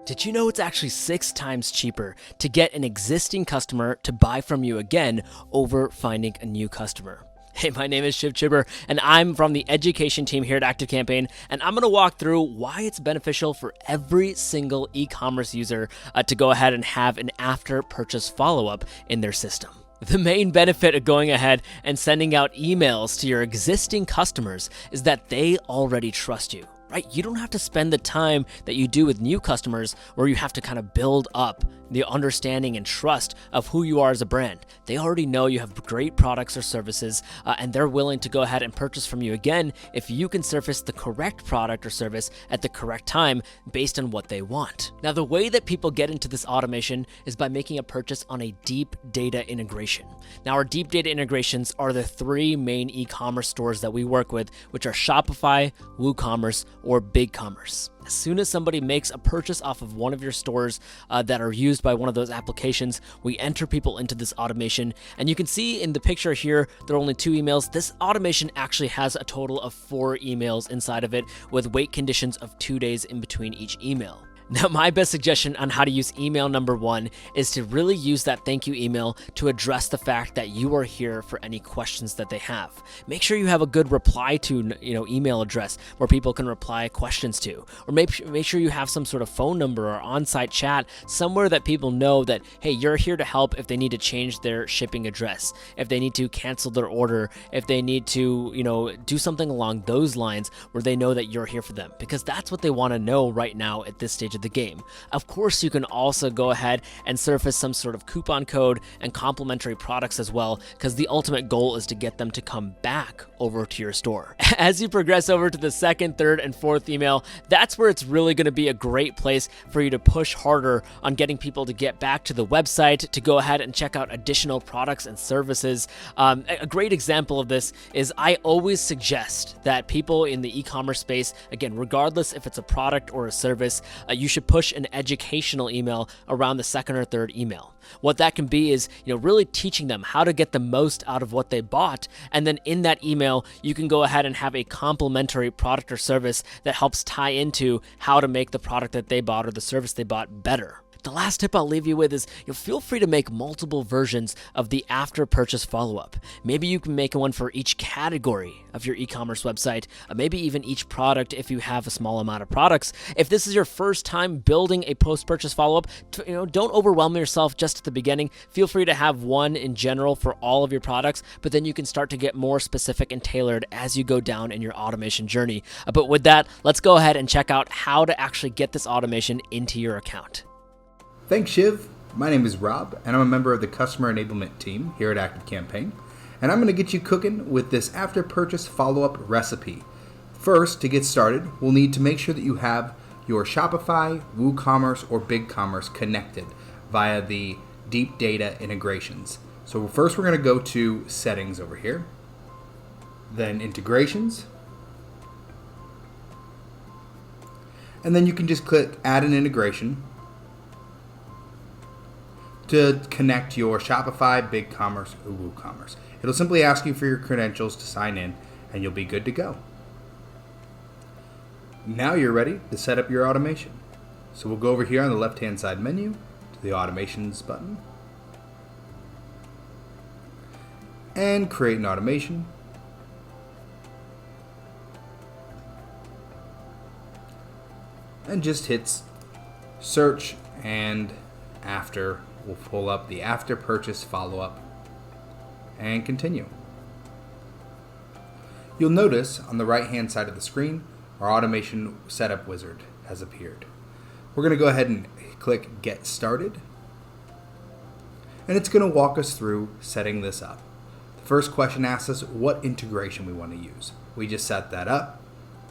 Did you know it's actually 6 times cheaper to get an existing customer to buy from you again over finding a new customer? Hey, my name is Shiv Chibber, and I'm from the education team here at ActiveCampaign, and I'm going to walk through why it's beneficial for every single e-commerce user to go ahead and have an after-purchase follow-up in their system. The main benefit of going ahead and sending out emails to your existing customers is that they already trust you. Right? You don't have to spend the time that you do with new customers where you have to kind of build up the understanding and trust of who you are as a brand. They already know you have great products or services, and they're willing to go ahead and purchase from you again if you can surface the correct product or service at the correct time based on what they want. Now, the way that people get into this automation is by making a purchase on a deep data integration. Now, our deep data integrations are the 3 main e-commerce stores that we work with, which are Shopify, WooCommerce, or BigCommerce. As soon as somebody makes a purchase off of one of your stores that are used by one of those applications, we enter people into this automation. And you can see in the picture here, there are only 2 emails. This automation actually has a total of 4 emails inside of it with wait conditions of 2 days in between each email. Now, my best suggestion on how to use email number 1 is to really use that thank you email to address the fact that you are here for any questions that they have. Make sure you have a good reply to email address where people can reply questions to, or make sure you have some sort of phone number or on-site chat somewhere that people know that, hey, you're here to help if they need to change their shipping address, if they need to cancel their order, if they need to, do something along those lines where they know that you're here for them, because that's what they want to know right now at this stage of the game. Of course, you can also go ahead and surface some sort of coupon code and complimentary products as well, because the ultimate goal is to get them to come back over to your store. As you progress over to the 2nd, 3rd, and 4th email, that's where it's really going to be a great place for you to push harder on getting people to get back to the website, to go ahead and check out additional products and services. A great example of this is I always suggest that people in the e-commerce space, again, regardless if it's a product or a service, you should push an educational email around the 2nd or 3rd email. What that can be is, really teaching them how to get the most out of what they bought. And then in that email, you can go ahead and have a complimentary product or service that helps tie into how to make the product that they bought or the service they bought better. The last tip I'll leave you with is feel free to make multiple versions of the after purchase follow-up. Maybe you can make one for each category of your e-commerce website, maybe even each product if you have a small amount of products. If this is your first time building a post-purchase follow-up, don't overwhelm yourself just at the beginning. Feel free to have one in general for all of your products, but then you can start to get more specific and tailored as you go down in your automation journey. But with that, let's go ahead and check out how to actually get this automation into your account. Thanks, Shiv. My name is Rob, and I'm a member of the Customer Enablement team here at ActiveCampaign, and I'm going to get you cooking with this after-purchase follow-up recipe. First, to get started, we'll need to make sure that you have your Shopify, WooCommerce, or BigCommerce connected via the deep data integrations. So first, we're going to go to Settings over here, then Integrations, and then you can just click Add an Integration to connect your Shopify, BigCommerce, or WooCommerce. It'll simply ask you for your credentials to sign in, and you'll be good to go. Now you're ready to set up your automation. So we'll go over here on the left-hand side menu to the Automations button and create an automation. And just hits search, and after we'll pull up the after purchase follow-up and continue. You'll notice on the right hand side of the screen, our automation setup wizard has appeared. We're going to go ahead and click Get Started, and it's going to walk us through setting this up. The first question asks us what integration we want to use. We just set that up.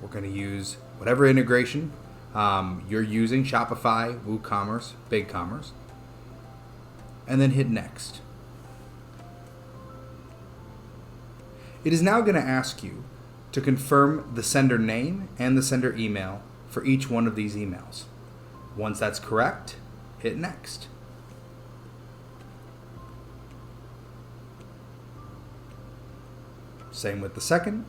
We're going to use whatever integration you're using, Shopify, WooCommerce, BigCommerce, and then hit Next. It is now going to ask you to confirm the sender name and the sender email for each one of these emails. Once that's correct, hit Next. Same with the second,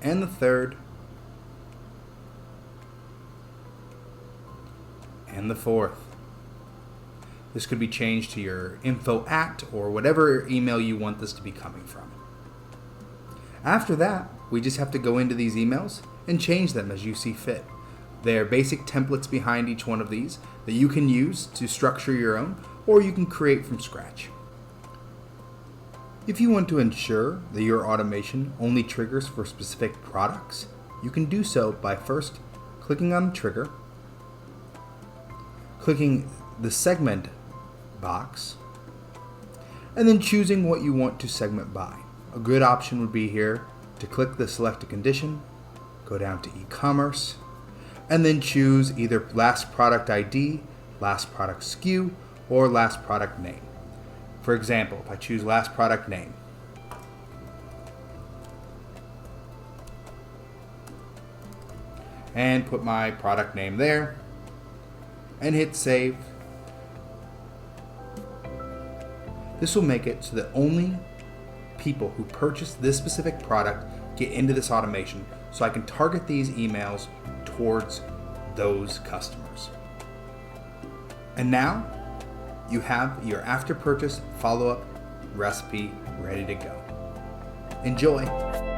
and the third, and the 4th. This could be changed to your info at or whatever email you want this to be coming from. After that, we just have to go into these emails and change them as you see fit. There are basic templates behind each one of these that you can use to structure your own, or you can create from scratch. If you want to ensure that your automation only triggers for specific products, you can do so by first clicking on the trigger, clicking the segment box, and then choosing what you want to segment by. A good option would be here to click the select a condition, go down to e-commerce, and then choose either last product ID, last product SKU, or last product name. For example, if I choose last product name, and put my product name there, and hit save, this will make it so that only people who purchase this specific product get into this automation, so I can target these emails towards those customers. And now you have your after purchase follow-up recipe ready to go. Enjoy.